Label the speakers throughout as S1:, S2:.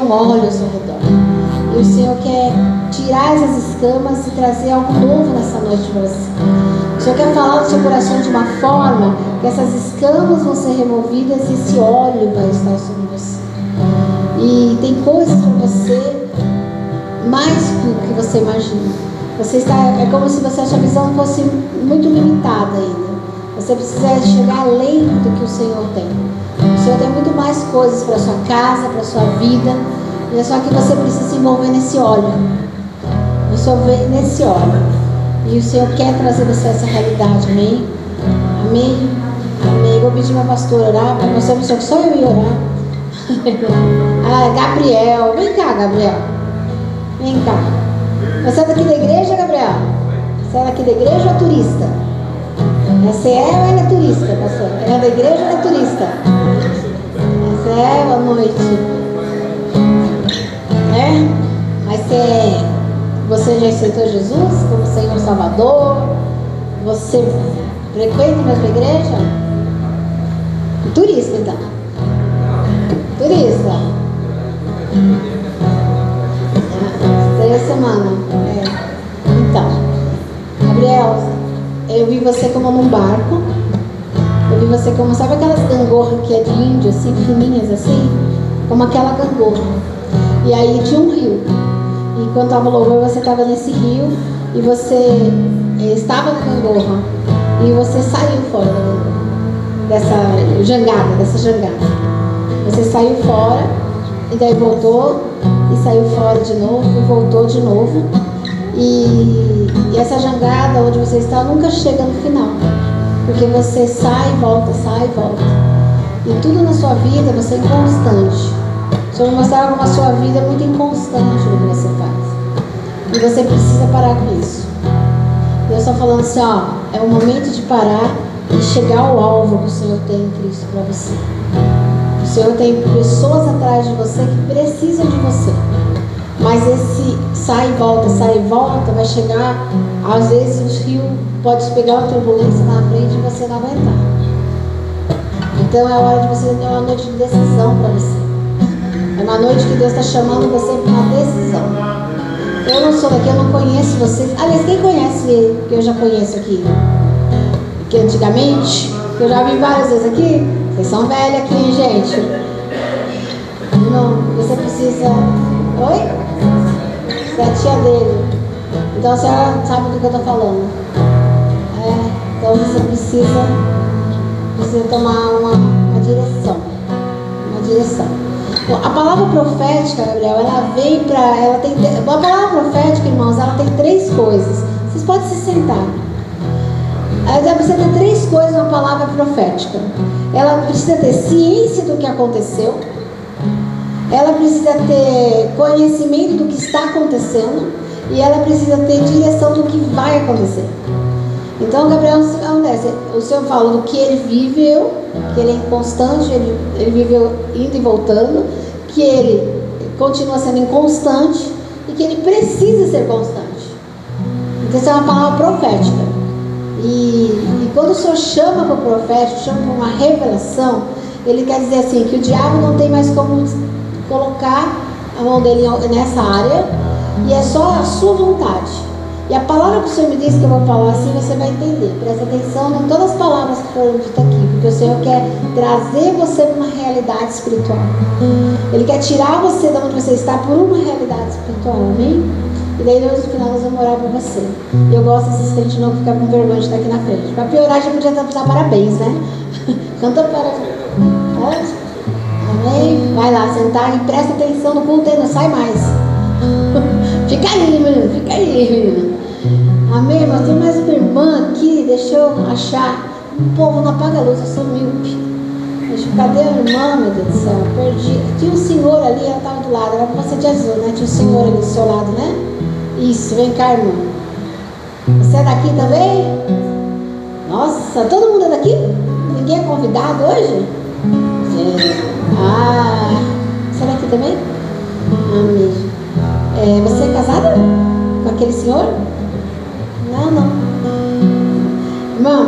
S1: um óleo ao seu redor. E o Senhor quer tirar essas escamas e trazer algo novo nessa noite para você. O Senhor quer falar do seu coração de uma forma que essas escamas vão ser removidas e esse óleo vai estar sobre você. E tem coisas para você mais do que você imagina. É como se a sua visão fosse muito limitada ainda. Você precisa chegar além do que o Senhor tem. O Senhor tem muito mais coisas para a sua casa, para a sua vida. E é só que você precisa se envolver nesse óleo. Nesse óleo. E o Senhor quer trazer você essa realidade. Amém? Amém? Amém. Eu vou pedir uma pastora orar para mostrar para o Senhor que só eu ia orar. Gabriel. Vem cá, Gabriel. Vem cá. Você é daqui da igreja, Gabriel? Você é daqui da igreja ou é turista? Você é ou ela é turista, pastor? Ela é da igreja ou é turista? Você é, boa noite. É? Mas você já aceitou Jesus como Senhor e Salvador? Você frequenta a mesma igreja? Turista, então. Turista. 3 semanas. Então, Gabriel, eu vi você como num barco. Eu vi você como, sabe aquelas gangorras que é de índio, assim, fininhas assim? Como aquela gangorra. E aí tinha um rio. E quando estava o louvor, você estava nesse rio e você estava na gangorra. E você saiu fora dessa jangada. Você saiu fora e daí voltou e saiu fora de novo e voltou de novo. E essa jangada onde você está nunca chega no final. Porque você sai e volta, sai e volta. E tudo na sua vida você é inconstante. O Senhor mostrava como a sua vida é muito inconstante no que você faz. E você precisa parar com isso. Deus está falando assim, ó, é o momento de parar e chegar ao alvo que o Senhor tem em Cristo para você. O Senhor tem pessoas atrás de você que precisam de você. Mas esse sai e volta, vai chegar, às vezes o rio pode pegar uma turbulência na frente e você não aguentar. Então é hora de você ter uma noite de decisão para você. É uma noite que Deus está chamando você para uma decisão. Eu não sou daqui, eu não conheço vocês. Aliás, quem conhece que eu já conheço aqui? Que antigamente, que eu já vi várias vezes aqui. Vocês são velhos aqui, gente. Não, você precisa... Oi? Você é a tia dele. Então a senhora sabe do que eu estou falando. Então você precisa tomar uma direção. Uma direção. A palavra profética, Gabriel, ela vem para... A palavra profética, irmãos, ela tem 3 coisas. Vocês podem se sentar. Ela precisa ter 3 coisas na palavra profética. Ela precisa ter ciência do que aconteceu. Ela precisa ter conhecimento do que está acontecendo. E ela precisa ter direção do que vai acontecer. Então, Gabriel, o Senhor fala do que ele viveu, que ele é inconstante, ele viveu indo e voltando, que ele continua sendo inconstante e que ele precisa ser constante. Então, isso é uma palavra profética. E quando o Senhor chama para o profético, chama para uma revelação, ele quer dizer assim, que o diabo não tem mais como colocar a mão dele nessa área, e é só a sua vontade. E a palavra que o Senhor me disse que eu vou falar assim, você vai entender. Presta atenção em todas as palavras que foram ditas aqui, porque o Senhor quer trazer você para uma realidade espiritual. Ele quer tirar você de onde você está por uma realidade espiritual, amém? E daí no final nós vamos orar por você. E eu gosto desses crentes não ficar com vergonha de estar aqui na frente. Para piorar, já podia dar parabéns, né? Canta parabéns. Amém? Vai lá sentar e presta atenção no culto, não sai mais. Fica aí, menino, fica aí, menino. Amém, mas tem mais uma irmã aqui, deixa eu achar. O povo não apaga a luz, eu sou míope. Cadê a irmã, meu Deus do céu? Perdi. Tinha um senhor ali, ela estava do lado, era pra você de azul, né? Tinha um senhor ali do seu lado, né? Isso, vem cá, irmã. Você é daqui também? Nossa, todo mundo é daqui? Ninguém é convidado hoje? Você é daqui também? Amém. Você é casada com aquele senhor? Não. Irmão,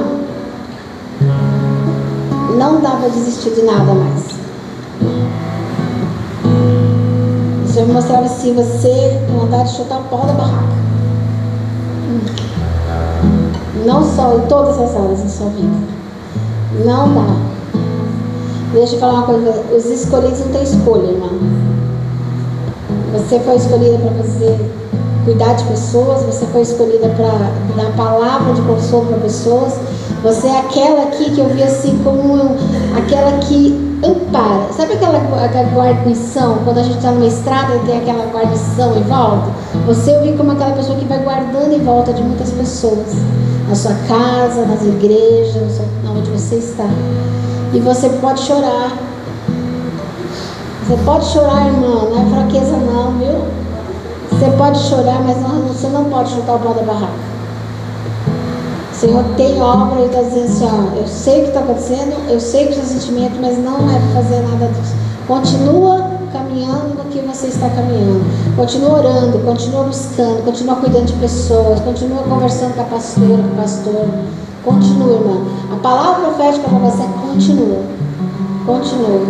S1: não dá para desistir de nada mais. Senhor me mostrava assim, você tem vontade de chutar o pau da barraca. Não só em todas as áreas da sua vida. Não dá. Deixa eu falar uma coisa, os escolhidos não têm escolha, irmã. Você foi escolhida para fazer, cuidar de pessoas, você foi escolhida para dar palavra de consolo para pessoas. Você é aquela aqui que eu vi assim como aquela que ampara. Sabe aquela guarnição? Quando a gente está numa estrada e tem aquela guarnição em volta? Você eu vi como aquela pessoa que vai guardando em volta de muitas pessoas. Na sua casa, nas igrejas, onde você está. E você pode chorar. Você pode chorar, irmã, não é fraqueza não, viu? Você pode chorar, mas você não pode chutar o pau da barraca. O Senhor tem obra e está dizendo assim, ó, eu sei o que está acontecendo, eu sei que o seu sentimento, mas não é para fazer nada disso. Continua caminhando no que você está caminhando. Continua orando, continua buscando, continua cuidando de pessoas, continua conversando com a pastora, com o pastor. Continua, irmã. A palavra profética para você é continua. Continua.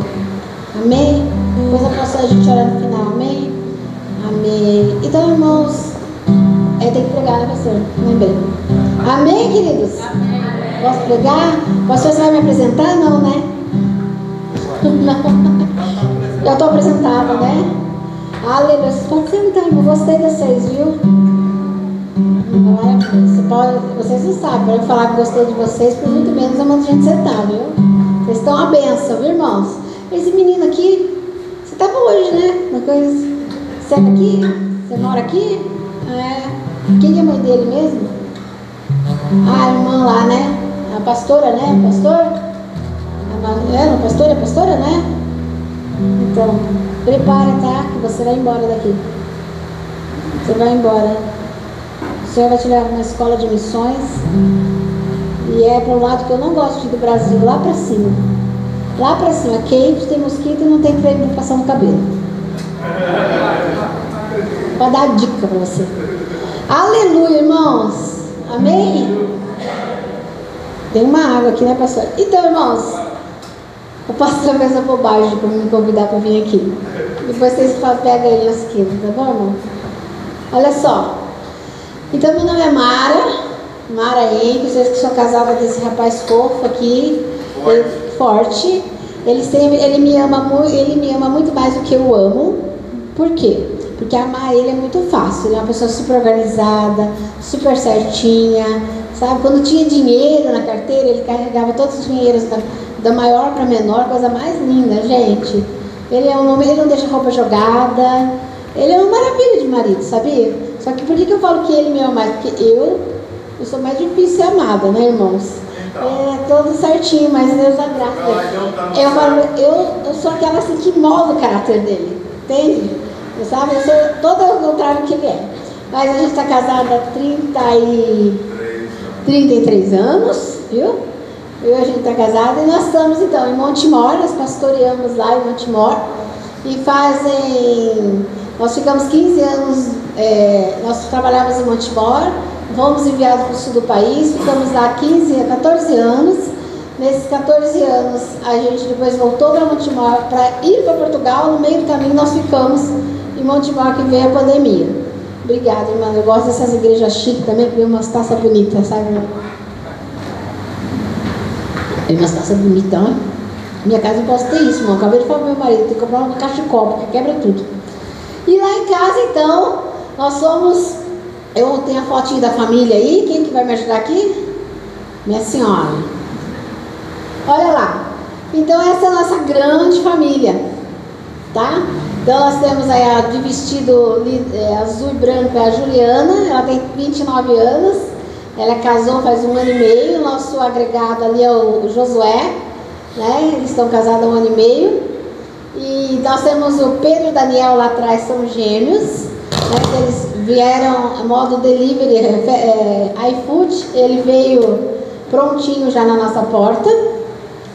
S1: Amém? Depois eu posso a gente orar no final. Amém? Amém. Então, irmãos, tem que pregar, né, pastor? Lembrei. Amém, queridos? Amém. Posso pregar? Pastor, você vai me apresentar? Não, né? Não. Já estou apresentada, né? Aleluia. Vocês podem sentar, irmão. Gostei de vocês, viu? Vocês não sabem, para eu falar que gostei de vocês, por muito menos eu mando a gente sentar, viu? Vocês estão uma benção, viu, irmãos? Esse menino aqui, você estava hoje, né? Uma coisa. Você é daqui? Você mora aqui? Quem é a mãe dele mesmo? A irmã lá, né? A pastora, né? Pastor? A pastora, né? Então, prepara, tá? Que você vai embora daqui. Você vai embora. O Senhor vai te levar para uma escola de missões. E é para um lado que eu não gosto de ir do Brasil, lá para cima. Lá para cima, quente, tem mosquito e não tem creme para passar no cabelo. Para dar dica para você. Aleluia, irmãos. Amém? Tem uma água aqui, né, pastor? Então, irmãos, o pastor fez a bobagem de me convidar para vir aqui. Depois vocês pegam ele na esquina, tá bom, irmão? Olha só. Então, meu nome é Mara Henrique. Vocês que são casada com esse rapaz fofo aqui, forte. Ele me ama muito mais do que eu amo. Por quê? Porque amar ele é muito fácil. Ele é uma pessoa super organizada, super certinha, sabe? Quando tinha dinheiro na carteira, ele carregava todos os dinheiros da maior para menor, coisa mais linda, gente. Ele não deixa roupa jogada. Ele é uma maravilha de marido, sabia? Só que por que eu falo que ele me ama mais? Porque eu sou mais difícil de ser amada, né, irmãos? É todo certinho, mas Deus dá graça. Eu falo, eu sou aquela assim que molda o caráter dele, entende? Sabe? Eu sou todo ao contrário do que ele é. Mas a gente está casada há 33 anos, viu? A gente está casada e nós estamos então em Montemor, nós pastoreamos lá em Montemor. E nós ficamos 15 anos, nós trabalhamos em Montemor, fomos enviados para o sul do país, ficamos lá 14 anos. Nesses 14 anos, a gente depois voltou para Montemor para ir para Portugal. No meio do caminho, nós ficamos em Montemor, que veio a pandemia. Obrigada, irmã. Eu gosto dessas igrejas chiques também, que vem umas taças bonitas, sabe? Tem umas taças bonitas, hein? Minha casa eu posso ter isso, irmão. Acabei de falar pro meu marido, tem que comprar uma caixa de copo, que quebra tudo. E lá em casa, então, nós somos... Eu tenho a fotinha da família aí. Quem que vai me ajudar aqui? Minha senhora. Olha lá. Então, essa é a nossa grande família. Tá? Então, nós temos aí de vestido azul e branco a Juliana. Ela tem 29 anos. Ela casou faz 1 ano e meio. Nosso agregado ali é o Josué. Né? Eles estão casados há 1 ano e meio. E nós temos o Pedro e o Daniel lá atrás, são gêmeos, né? Eles vieram a modo delivery, iFood. Ele veio prontinho já na nossa porta.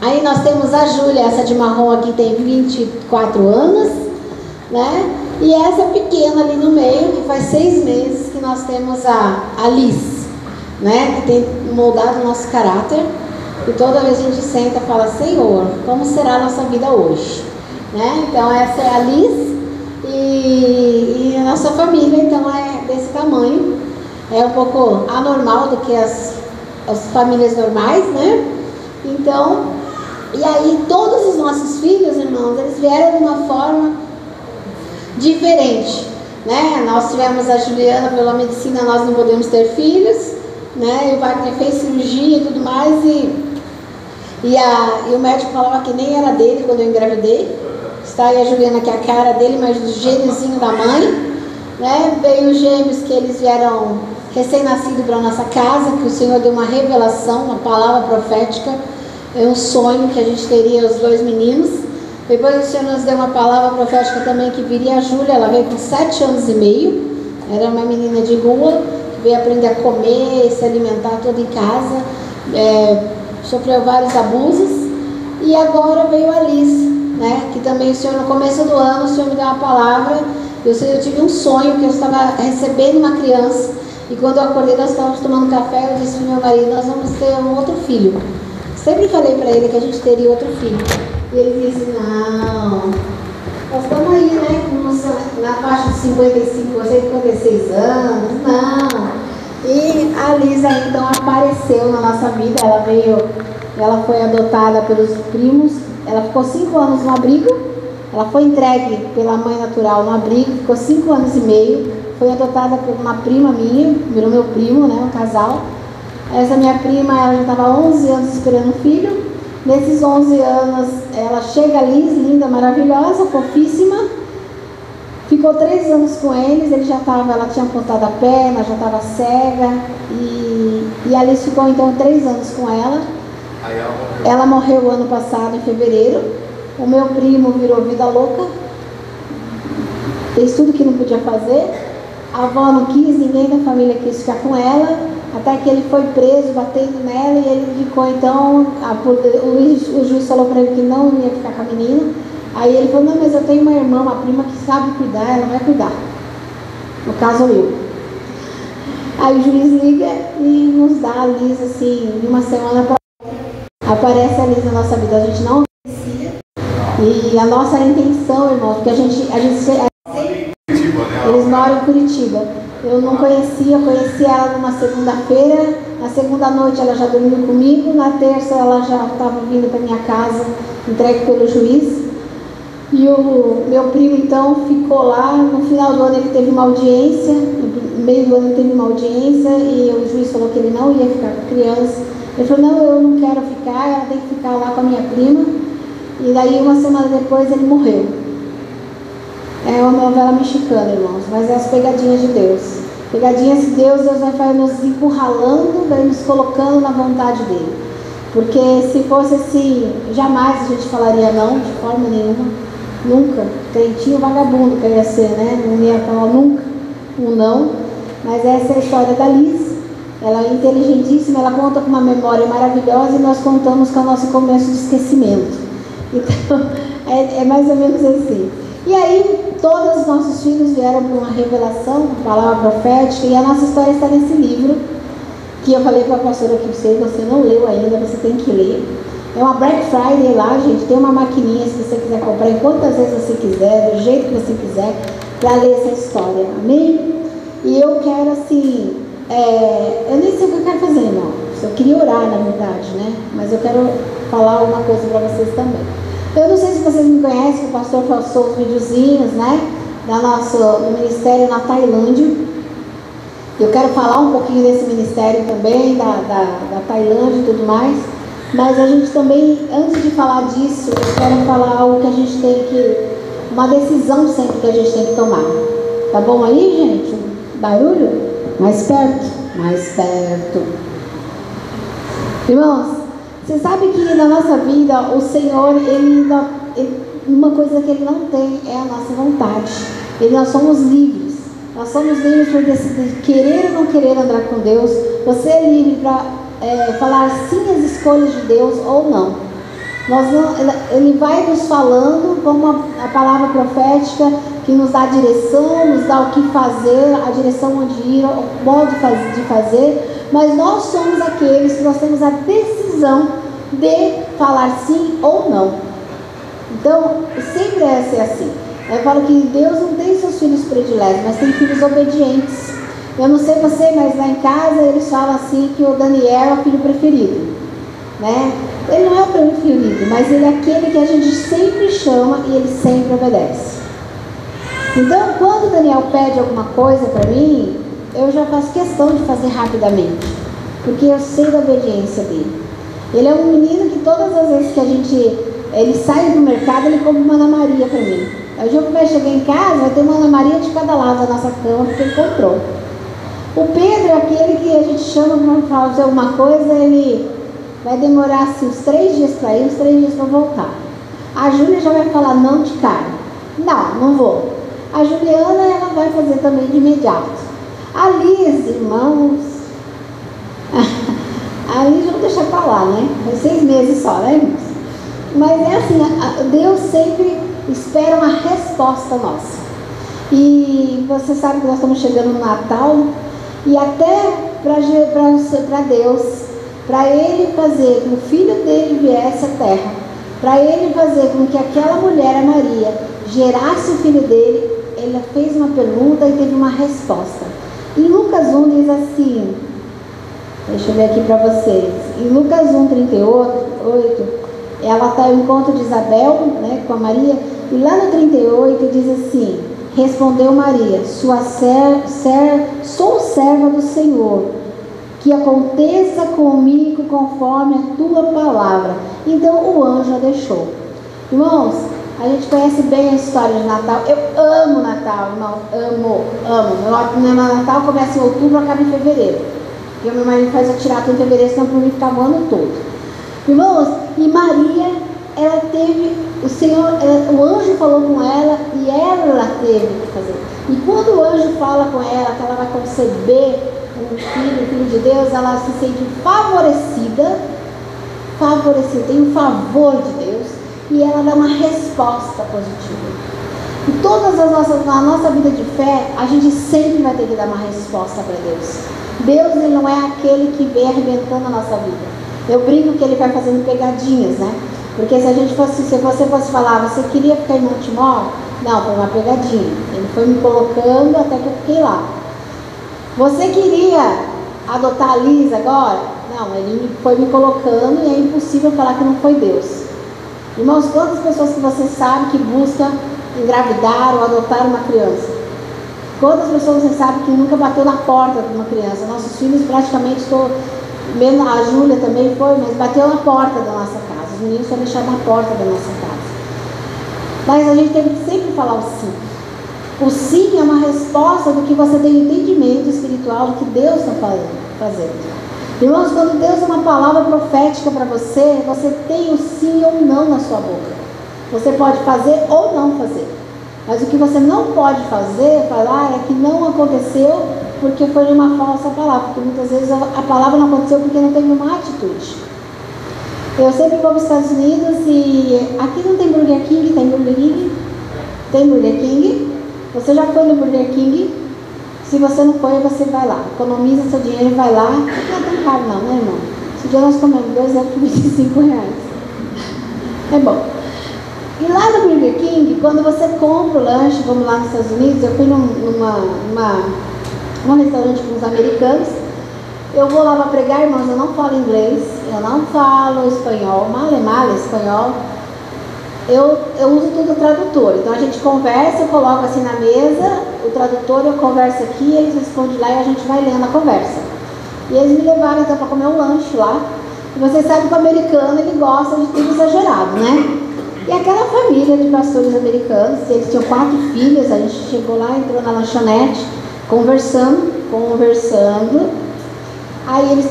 S1: Aí nós temos a Júlia, essa de marrom aqui tem 24 anos, né? E essa pequena ali no meio, que faz 6 meses que nós temos a Liz, né? Que tem moldado o nosso caráter. E toda vez a gente senta e fala: Senhor, como será a nossa vida hoje? Né? Então essa é a Liz. E tamanho. É um pouco anormal do que as famílias normais, né? Então, e aí todos os nossos filhos, irmãos, eles vieram de uma forma diferente, né? Nós tivemos a Juliana, pela medicina nós não podemos ter filhos, né? E o Wagner fez cirurgia e tudo mais, e o médico falava que nem era dele quando eu engravidei. Está aí a Juliana, que é a cara dele, mas do gêniozinho da mãe, né? Veio os gêmeos, que eles vieram recém-nascidos para a nossa casa, que o Senhor deu uma revelação, uma palavra profética, é um sonho que a gente teria os 2 meninos. Depois o Senhor nos deu uma palavra profética também, que viria a Júlia. Ela veio com 7 anos e meio, era uma menina de rua, que veio aprender a comer, se alimentar toda em casa, sofreu vários abusos, e agora veio a Liz, né? Que também o Senhor, no começo do ano, o Senhor me deu uma palavra. Eu tive um sonho que eu estava recebendo uma criança, e quando eu acordei, nós estávamos tomando café. Eu disse para o meu marido: nós vamos ter um outro filho. Sempre falei para ele que a gente teria outro filho, e ele disse: não, nós estamos aí, né, na faixa de 55, 56 anos, não. E a Lisa então apareceu na nossa vida. Ela foi adotada pelos primos, ela ficou 5 anos no abrigo, ela foi entregue pela mãe natural no abrigo, ficou 5 anos e meio, foi adotada por uma prima minha, virou meu primo, né, um casal. Essa minha prima, ela já estava 11 anos esperando um filho. Nesses 11 anos, ela chega, Liz, linda, maravilhosa, fofíssima. Ficou 3 anos com eles, ela tinha amputado a perna, já estava cega. E a Liz ficou então 3 anos com ela.
S2: Aí
S1: ela morreu ano passado, em fevereiro. O meu primo virou vida louca, fez tudo que não podia fazer. A avó não quis, ninguém da família quis ficar com ela. Até que ele foi preso, batendo nela, e ele ficou então, o juiz falou para ele que não ia ficar com a menina. Aí ele falou: não, mas eu tenho uma irmã, uma prima que sabe cuidar, ela vai cuidar. No caso, eu. Aí o juiz liga e nos dá a Liz, assim, em uma semana aparece a Liz na nossa vida. A gente não conhecia. E a nossa intenção, irmãos, porque eles moram em Curitiba. Eu não conhecia, conheci ela numa segunda-feira. Na segunda noite ela já dormiu comigo. Na terça ela já estava vindo para minha casa, entregue pelo juiz. E o meu primo então ficou lá. No final do ano ele teve uma audiência, no meio do ano ele teve uma audiência, e o juiz falou que ele não ia ficar com a criança. Ele falou: não, eu não quero ficar, ela tem que ficar lá com a minha prima. E daí uma semana depois ele morreu. É uma novela mexicana, irmãos, mas é as pegadinhas de Deus. Pegadinhas de Deus vai nos encurralando, vai nos colocando na vontade dele. Porque se fosse assim, jamais a gente falaria não, de forma nenhuma. Nunca. Crentinho vagabundo que ia ser, né? Não ia falar nunca um não. Mas essa é a história da Liz. Ela é inteligentíssima, ela conta com uma memória maravilhosa, e nós contamos com o nosso começo de esquecimento. Então, é mais ou menos assim. E aí, todos os nossos filhos vieram por uma revelação, uma palavra profética, e a nossa história está nesse livro, que eu falei para a pastora que você não leu ainda, você tem que ler. É uma Black Friday lá, gente, tem uma maquininha, se você quiser comprar quantas vezes você quiser, do jeito que você quiser, para ler essa história, amém? E eu quero assim, eu nem sei o que eu quero fazer, não. Eu queria orar, na verdade, né? Mas eu quero falar uma coisa para vocês também. Eu não sei se vocês me conhecem, que o pastor passou os videozinhos, né, do ministério na Tailândia. Eu quero falar um pouquinho desse ministério também, da Tailândia e tudo mais. Mas a gente também, antes de falar disso, eu quero falar algo que a gente tem uma decisão sempre que a gente tem que tomar. Tá bom aí, gente? Barulho? Mais perto? Mais perto. Irmãos, você sabe que na nossa vida o Senhor, uma coisa que Ele não tem é a nossa vontade. Nós somos livres. Nós somos livres para decidir querer ou não querer andar com Deus. Você é livre para falar sim às escolhas de Deus ou não. Ele vai nos falando como a palavra profética, que nos dá a direção, nos dá o que fazer, a direção onde ir, o modo de fazer. Mas nós somos aqueles que nós temos a decisão de falar sim ou não. Então, sempre é assim. Eu falo que Deus não tem seus filhos prediletos, mas tem filhos obedientes. Eu não sei você, mas lá em casa eles falam assim que o Daniel é o filho preferido, né? Ele não é o preferido, mas ele é aquele que a gente sempre chama e ele sempre obedece. Então, quando o Daniel pede alguma coisa para mim, eu já faço questão de fazer rapidamente, porque eu sei da obediência dele. Ele é um menino que todas as vezes que ele sai do mercado, ele compra uma Ana Maria para mim. Aí o jogo vai chegar em casa, vai ter uma Ana Maria de cada lado da nossa cama, porque ele comprou. O Pedro é aquele que a gente chama para fazer alguma coisa, ele vai demorar assim, uns 3 dias para ir, uns 3 dias para voltar. A Júlia já vai falar não de cara. Não vou. A Juliana, ela vai fazer também de imediato. A Liz, irmãos, a Liz vamos deixar para lá, né? Foi 6 meses só, né, irmãos? Mas é assim, Deus sempre espera uma resposta nossa. E você sabe que nós estamos chegando no Natal, e até para Deus, para Ele fazer com que o filho dele viesse à terra, para Ele fazer com que aquela mulher, a Maria, gerasse o filho dele, Ele fez uma pergunta e teve uma resposta. Em Lucas 1 diz assim, deixa eu ver aqui para vocês, em Lucas 1:38, ela está ao encontro de Isabel, né, com a Maria, e lá no 38 diz assim: respondeu Maria, sou serva do Senhor, que aconteça comigo conforme a tua palavra. Então o anjo a deixou. Irmãos, a gente conhece bem a história de Natal. Eu amo Natal, irmão, amo. Meu Natal começa em outubro, acaba em fevereiro. Porque o meu marido faz eu tirar tudo em fevereiro, senão por mim ficava o ano todo. Irmãos, e Maria, ela teve, o anjo falou com ela e ela teve que fazer. E quando o anjo fala com ela que ela vai conceber um filho de Deus, ela se sente favorecida, tem o favor de Deus, e ela dá uma resposta positiva. E na nossa vida de fé, a gente sempre vai ter que dar uma resposta para Deus. Deus, Ele não é aquele que vem arrebentando a nossa vida. Eu brinco que Ele vai fazendo pegadinhas, né? Porque se você fosse falar, você queria ficar em Montemor? Não, foi uma pegadinha. Ele foi me colocando até que eu fiquei lá. Você queria adotar a Liz agora? Não, ele foi me colocando e é impossível falar que não foi Deus. Irmãos, quantas pessoas que você sabe que buscam engravidar ou adotar uma criança? Quantas pessoas você sabe que nunca bateu na porta de uma criança? Nossos filhos praticamente, a Júlia também foi, mas bateu na porta da nossa casa. Os meninos só deixaram na porta da nossa casa. Mas a gente tem que sempre falar o sim. O sim é uma resposta do que você tem entendimento espiritual do que Deus está fazendo. Irmãos, quando Deus dá uma palavra profética para você, você tem o sim ou não na sua boca. Você pode fazer ou não fazer. Mas o que você não pode falar é que não aconteceu porque foi uma falsa palavra. Porque muitas vezes a palavra não aconteceu porque não teve uma atitude. Eu sempre vou para os Estados Unidos e aqui não tem Burger King, tem Burger King? Tem Burger King? Você já foi no Burger King? Se você não foi, você vai lá. Economiza seu dinheiro e vai lá. Não é tão caro não, né, irmão? Esse dia nós comemos 2 por R$25. É bom. E lá no Burger King, quando você compra o lanche, vamos lá nos Estados Unidos, eu fui num restaurante com os americanos. Eu vou lá para pregar, irmãos, eu não falo inglês, eu não falo espanhol, mal espanhol. Eu uso tudo tradutor, então a gente conversa, eu coloco assim na mesa, o tradutor, eu converso aqui, eles respondem lá e a gente vai lendo a conversa. E eles me levaram então para comer um lanche lá. E você sabe que o americano, ele gosta de tudo exagerado, né? E aquela família de pastores americanos, eles tinham 4 filhas, a gente chegou lá, entrou na lanchonete, conversando. Aí eles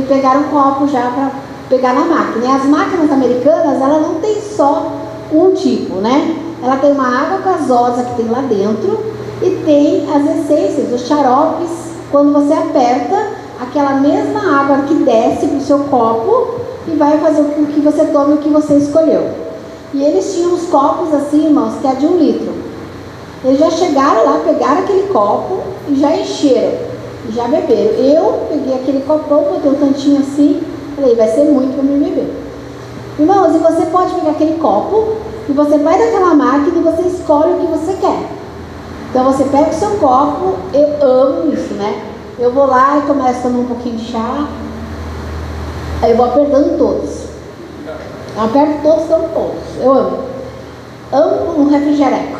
S1: pegaram um copo já para pegar na máquina. E as máquinas americanas, ela não tem só um tipo, né? Ela tem uma água gasosa que tem lá dentro e tem as essências, os xaropes. Quando você aperta, aquela mesma água que desce para o seu copo e vai fazer com que você tome o que você escolheu. E eles tinham uns copos assim, irmãos, que é de 1 litro. Eles já chegaram lá, pegaram aquele copo e já encheram, e já beberam. Eu peguei aquele copão, botei um tantinho assim, falei, vai ser muito para mim beber. Irmãos, e você pode pegar aquele copo, e você vai naquela máquina e você escolhe o que você quer. Então você pega o seu copo, eu amo isso, né? Eu vou lá e começo a tomar um pouquinho de chá, aí eu vou apertando todos. Eu aperto todos, todos. Eu amo. Amo um refrigereco.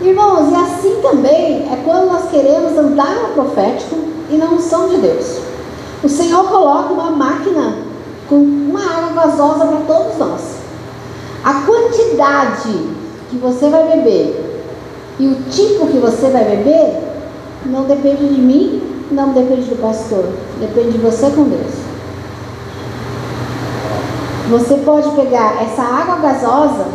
S1: Irmãos, e assim também é quando nós queremos andar no profético e na unção de Deus. O Senhor coloca uma máquina com uma água gasosa para todos nós. A quantidade que você vai beber e o tipo que você vai beber não depende de mim, não depende do pastor, depende de você com Deus. Você pode pegar essa água gasosa,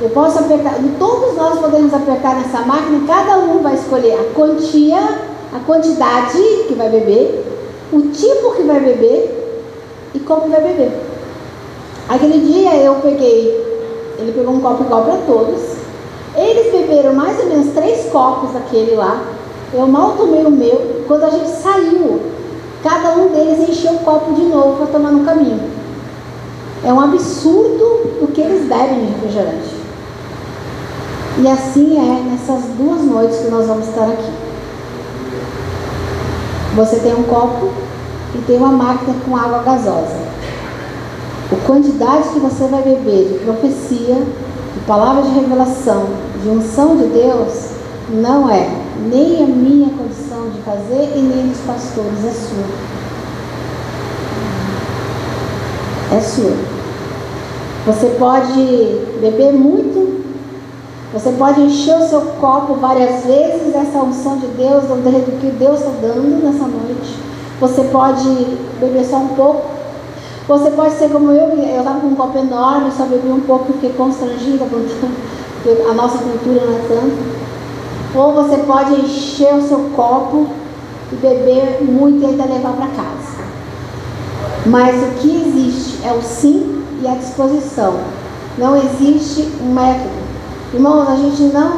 S1: eu posso apertar, todos nós podemos apertar nessa máquina, cada um vai escolher a quantia, a quantidade que vai beber, o tipo que vai beber e como vai beber. Aquele dia ele pegou um copo igual para todos, eles beberam mais ou menos 3 copos daquele lá, eu mal tomei o meu, quando a gente saiu, cada um deles encheu o copo de novo para tomar no caminho. É um absurdo o que eles bebem de refrigerante. E assim é nessas 2 noites que nós vamos estar aqui. Você tem um copo e tem uma máquina com água gasosa. A quantidade que você vai beber de profecia, de palavra de revelação, de unção de Deus, não é nem a minha condição de fazer e nem dos pastores, é sua. É sua. Você pode beber muito, você pode encher o seu copo várias vezes dessa unção de Deus, do que Deus está dando nessa noite. Você pode beber só um pouco. Você pode ser como eu estava com um copo enorme, só bebi um pouco e fiquei constrangida, porque a nossa cultura não é tanto. Ou você pode encher o seu copo e beber muito e ainda levar para casa. Mas o que existe é o sim e a disposição. Não existe um método. Irmãos, a gente não...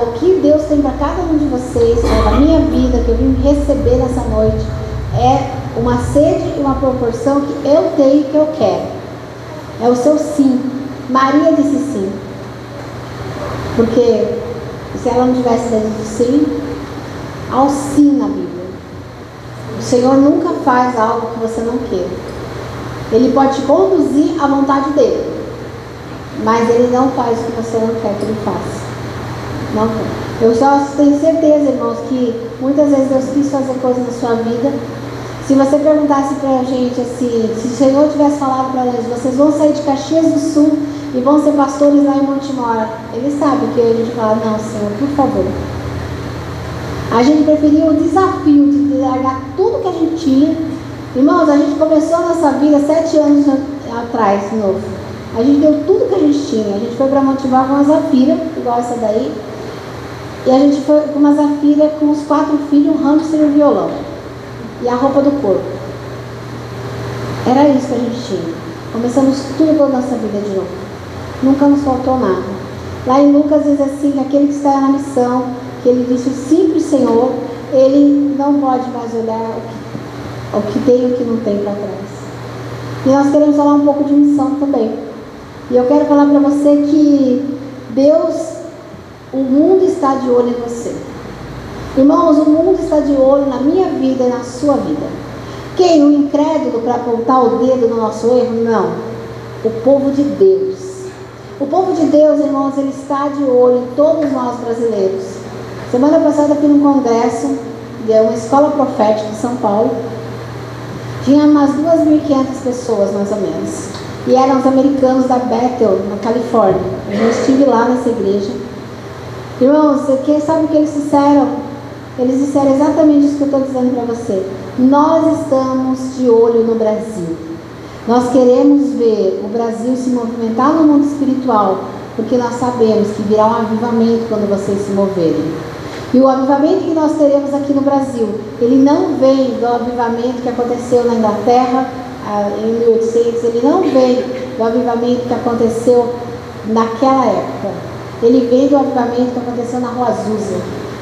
S1: o que Deus tem para cada um de vocês, a minha vida, que eu vim receber nessa noite, é uma sede e uma proporção que eu tenho e que eu quero. É o seu sim. Maria disse sim. Porque se ela não tivesse dito sim, há o sim na Bíblia. O Senhor nunca faz algo que você não queira. Ele pode te conduzir à vontade dele, mas ele não faz o que você não quer que ele faça. Não quer. Eu só tenho certeza, irmãos, que muitas vezes Deus quis fazer coisas na sua vida. Se você perguntasse pra gente assim, se o Senhor tivesse falado para nós, vocês vão sair de Caxias do Sul e vão ser pastores lá em Montemor, ele sabe que a gente fala, não, Senhor, por favor. A gente preferiu o desafio de largar tudo que a gente tinha. Irmãos, a gente começou a nossa vida 7 anos atrás, de novo. A gente deu tudo que a gente tinha. A gente foi para Montemor com uma Zafira, igual essa daí. E a gente foi com uma Zafira com os 4 filhos, um hamster e um violão. E a roupa do corpo. Era isso que a gente tinha. Começamos tudo a nossa vida de novo. Nunca nos faltou nada. Lá em Lucas diz assim, que aquele que está na missão, que ele disse o simples Senhor, ele não pode mais olhar o que tem e o que não tem para trás. E nós queremos falar um pouco de missão também. E eu quero falar para você que Deus, o mundo está de olho em você. Irmãos, o mundo está de olho na minha vida e na sua vida. Quem? O incrédulo para apontar o dedo no nosso erro? Não. O povo de Deus. O povo de Deus, irmãos, ele está de olho em todos nós brasileiros. Semana passada aqui no congresso, de uma escola profética em São Paulo, tinha umas 2.500 pessoas, mais ou menos. E eram os americanos da Bethel, na Califórnia. Eu estive lá nessa igreja. Irmãos, sabe o que eles disseram? Eles disseram exatamente isso que eu estou dizendo para você. Nós estamos de olho no Brasil. Nós queremos ver o Brasil se movimentar no mundo espiritual, porque nós sabemos que virá um avivamento quando vocês se moverem. E o avivamento que nós teremos aqui no Brasil, ele não vem do avivamento que aconteceu na Inglaterra em 1800, ele não vem do avivamento que aconteceu naquela época. Ele vem do avivamento que aconteceu na Rua Azusa,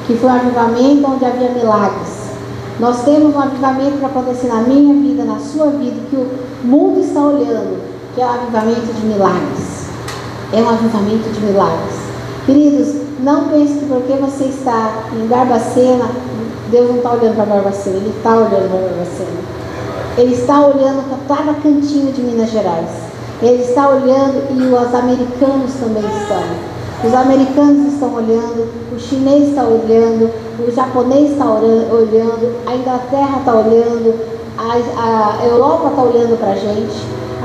S1: que foi um avivamento onde havia milagres. Nós temos um avivamento para acontecer na minha vida, na sua vida, que o mundo está olhando, que é um avivamento de milagres. É um avivamento de milagres. Queridos, não pense que porque você está em Barbacena, Deus não está olhando para Barbacena, Ele está olhando para Barbacena. Ele está olhando para cada cantinho de Minas Gerais. Ele está olhando e os americanos também estão. Os americanos estão olhando, o chinês está olhando, o japonês está olhando, a Inglaterra está olhando, a Europa está olhando para a gente.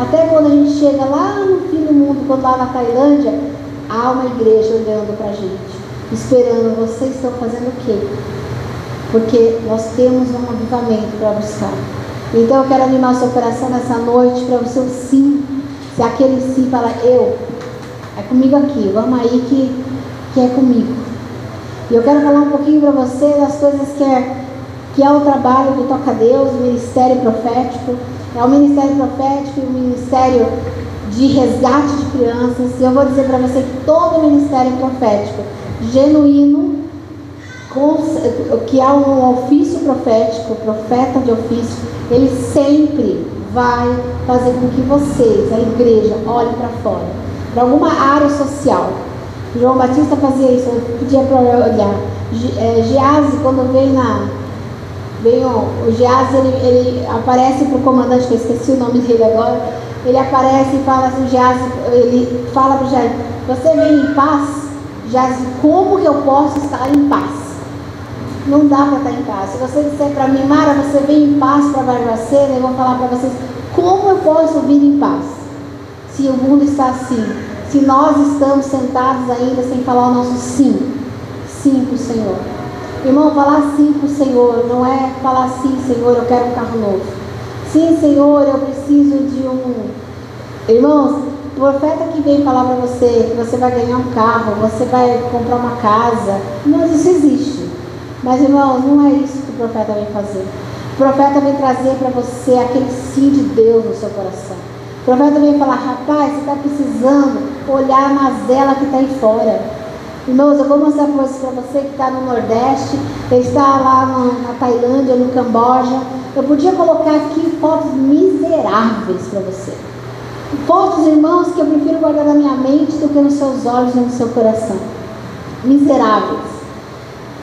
S1: Até quando a gente chega lá no fim do mundo, quando lá na Tailândia, há uma igreja olhando para a gente, esperando. Vocês estão fazendo o quê? Porque nós temos um avivamento para buscar. Então eu quero animar o seu coração nessa noite para o seu sim. Se aquele sim fala, é comigo aqui, vamos aí que é comigo. E eu quero falar um pouquinho para você das coisas que é o trabalho do Toca Deus, o ministério profético. É o ministério profético e o ministério de resgate de crianças. E eu vou dizer para você que todo ministério profético genuíno, que há um ofício profético, profeta de ofício, ele sempre vai fazer com que vocês, a igreja, olhem para fora, para alguma área social. João Batista fazia isso, eu pedia para olhar. Geazi, quando o Geazi, ele aparece para o comandante, que eu esqueci o nome dele agora, ele aparece e fala assim, Geazi, ele fala para o Geazi, você vem em paz? Geazi, como que eu posso estar em paz? Não dá para estar em paz. Se você disser para mim, Mara, você vem em paz para Barbacena, eu vou falar para vocês, como eu posso vir em paz? Se o mundo está assim, se nós estamos sentados ainda sem falar o nosso sim para o Senhor. Irmão, falar sim para o Senhor não é falar sim, Senhor, eu quero um carro novo. Sim, Senhor, eu preciso de um... Irmãos, o profeta que vem falar para você que você vai ganhar um carro, você vai comprar uma casa, não, isso existe. Mas, irmãos, não é isso que o profeta vem fazer. O profeta vem trazer para você aquele sim de Deus no seu coração. O profeta vem falar, rapaz, você está precisando olhar a mazela que está aí fora. Irmãos, eu vou mostrar para você que está no Nordeste, ele está lá na Tailândia, no Camboja. Eu podia colocar aqui fotos miseráveis para você. Fotos, irmãos, que eu prefiro guardar na minha mente do que nos seus olhos e no seu coração. Miseráveis.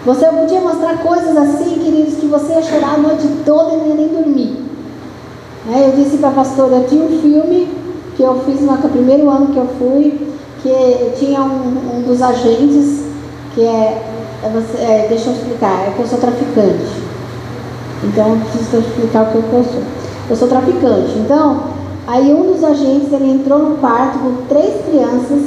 S1: Você podia mostrar coisas assim, queridos, que você ia chorar a noite toda e não ia nem dormir. Eu disse para a pastora, eu tinha um filme que eu fiz no primeiro ano que eu fui, que tinha um dos agentes, que deixa eu explicar, é que eu sou traficante. Então eu preciso explicar o que eu sou. Eu sou traficante. Então, aí um dos agentes, ele entrou no quarto com 3 crianças,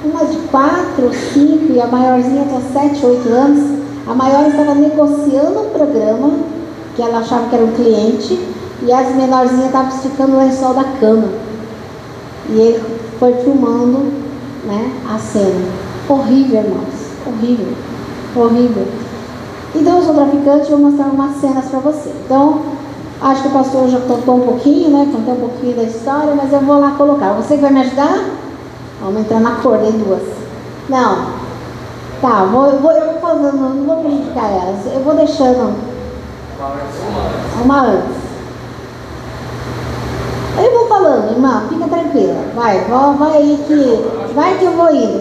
S1: uma de 4, 5 e a maiorzinha tinha 7, 8 anos. A maior estava negociando um programa, que ela achava que era um cliente, e as menorzinhas estavam esticando o lençol da cama. E ele foi filmando, né, a cena. Horrível, irmãos. Horrível. Horrível. Então eu sou traficante e vou mostrar algumas cenas para você. Então, acho que o pastor já contou um pouquinho, né? Contou um pouquinho da história, mas eu vou lá colocar. Você que vai me ajudar? Vamos entrar na cor, em 2. Não. Tá, eu vou fazendo, não vou prejudicar elas. Eu vou deixando uma antes. Eu vou falando, irmã, fica tranquila. Vai aí que... Vai que eu vou indo.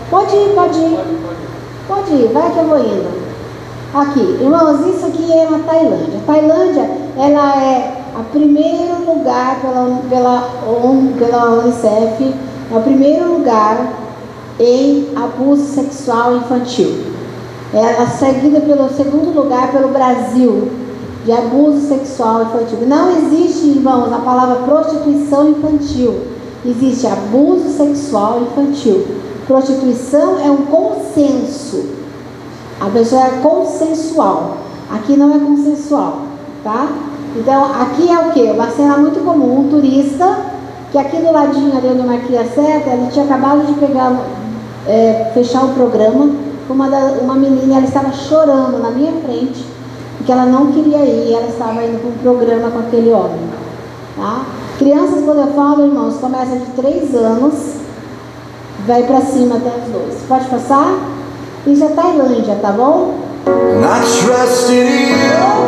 S1: Pode ir, vai que eu vou indo. Aqui, irmãos, isso aqui é uma Tailândia. A Tailândia, ela é o primeiro lugar pela Unicef, é o primeiro lugar em abuso sexual infantil. Ela é seguida pelo segundo lugar pelo Brasil, de abuso sexual infantil. Não existe, irmãos, a palavra prostituição infantil. Existe abuso sexual infantil. Prostituição é um consenso. A pessoa é consensual. Aqui não é consensual, tá? Então, aqui é o quê? Uma cena muito comum. Um turista, que aqui do ladinho ali onde eu marquei a seta, ele tinha acabado de fechar o programa. Uma menina, ela estava chorando na minha frente, porque ela não queria ir, ela estava indo para um programa com aquele homem, tá? Crianças, quando eu falo, irmãos, começa de 3 anos, vai para cima até os 2. Pode passar? Isso é Tailândia, tá bom?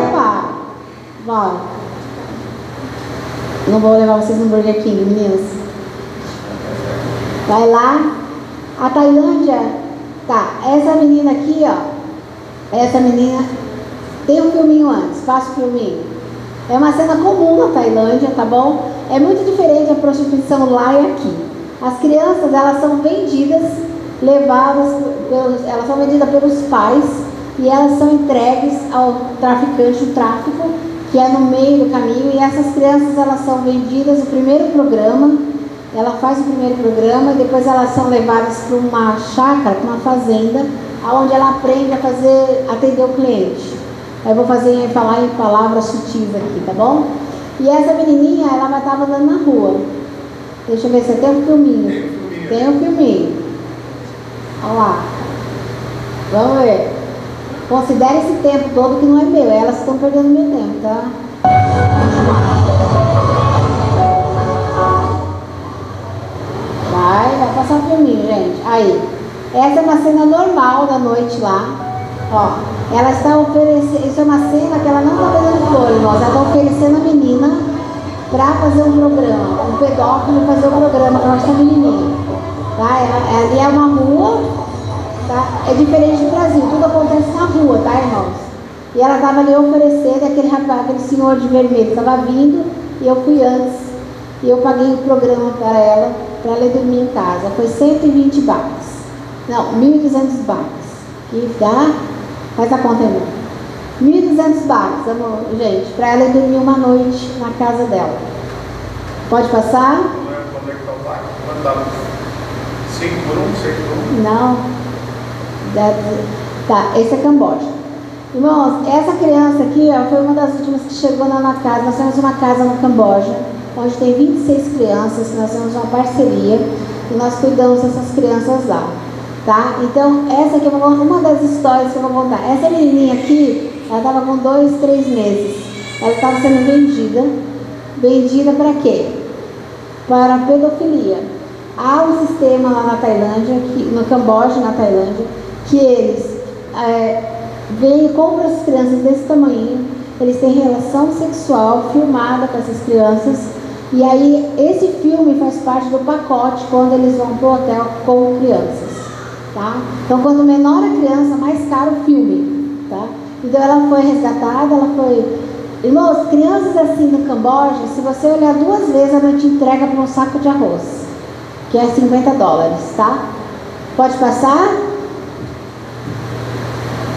S1: Opa! Vai. Não vou levar vocês no Burger King, meninas. Vai lá. A Tailândia, tá, essa menina aqui, ó, Essa menina tem um filminho antes, faça o filminho. É uma cena comum na Tailândia, tá bom? É muito diferente a prostituição lá e aqui. As crianças, elas são vendidas, levadas, elas são vendidas pelos pais e elas são entregues ao traficante, o tráfico, que é no meio do caminho, e essas crianças, elas são vendidas no primeiro programa, ela faz o primeiro programa e depois elas são levadas para uma chácara, para uma fazenda, onde ela aprende a atender o cliente. Eu vou falar em palavras sutis aqui, tá bom? E essa menininha, ela vai estar andando na rua. Deixa eu ver se tem um filminho. Tem um filminho. Olha lá. Vamos ver. Considere esse tempo todo que não é meu. Elas estão perdendo meu tempo, tá? Vai passar o filminho, gente. Aí. Essa é uma cena normal da noite lá. Ó. Ela está oferecendo, isso é uma cena que ela não está vendendo flor, irmãos. Ela está oferecendo a menina para fazer um programa, um pedófilo fazer um programa com essa menininha. Tá? Ali é uma rua, tá? É diferente do Brasil, tudo acontece na rua, tá, irmãos? E ela estava ali oferecendo, aquele rapaz, aquele senhor de vermelho estava vindo, e eu fui antes, e eu paguei o programa para ela dormir em casa. Foi 120 bahts. Não, 1.200 bahts. Que dá. Faz a conta, irmão. 1.200 bahts, amor, gente, para ela ir dormir uma noite na casa dela. Pode passar?
S2: Quando é que tá o bairro? Quando dá? 5 por 1, 6 por 1?
S1: Não. Tá, esse é Camboja. Irmãos, essa criança aqui, ó, foi uma das últimas que chegou na casa. Nós temos uma casa no Camboja, onde tem 26 crianças, nós temos uma parceria e nós cuidamos dessas crianças lá. Tá? Então, essa aqui é uma das histórias que eu vou contar. Essa menininha aqui, ela estava com 2, 3 meses. Ela estava sendo vendida. Vendida para quê? Para pedofilia. Há um sistema lá na Tailândia, no Camboja, na Tailândia, que eles vêm e compram as crianças desse tamanho. Eles têm relação sexual filmada com essas crianças. E aí, esse filme faz parte do pacote quando eles vão para o hotel com crianças. Tá? Então, quando menor a criança, mais caro o filme. Tá? Então, ela foi resgatada, ela foi... Irmãos, crianças assim no Camboja, se você olhar 2 vezes, ela te entrega para um saco de arroz, que é $50, tá? Pode passar?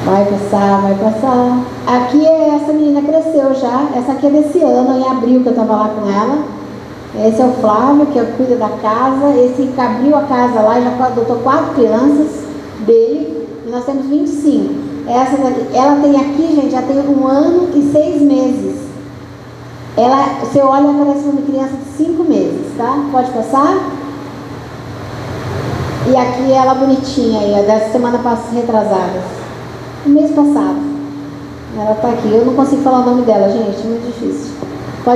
S1: Vai passar, vai passar. Aqui, essa menina cresceu já. Essa aqui é desse ano, em abril, que eu estava lá com ela. Esse é o Flávio, que cuida da casa. Esse que abriu a casa lá, já adotou 4 crianças dele. E nós temos 25. Essa daqui, ela tem aqui, gente, já tem 1 ano e 6 meses. Ela, você olha, parece uma criança de 5 meses, tá? Pode passar? E aqui ela bonitinha aí, dessa semana retrasada. No mês passado. Ela tá aqui. Eu não consigo falar o nome dela, gente, é muito difícil.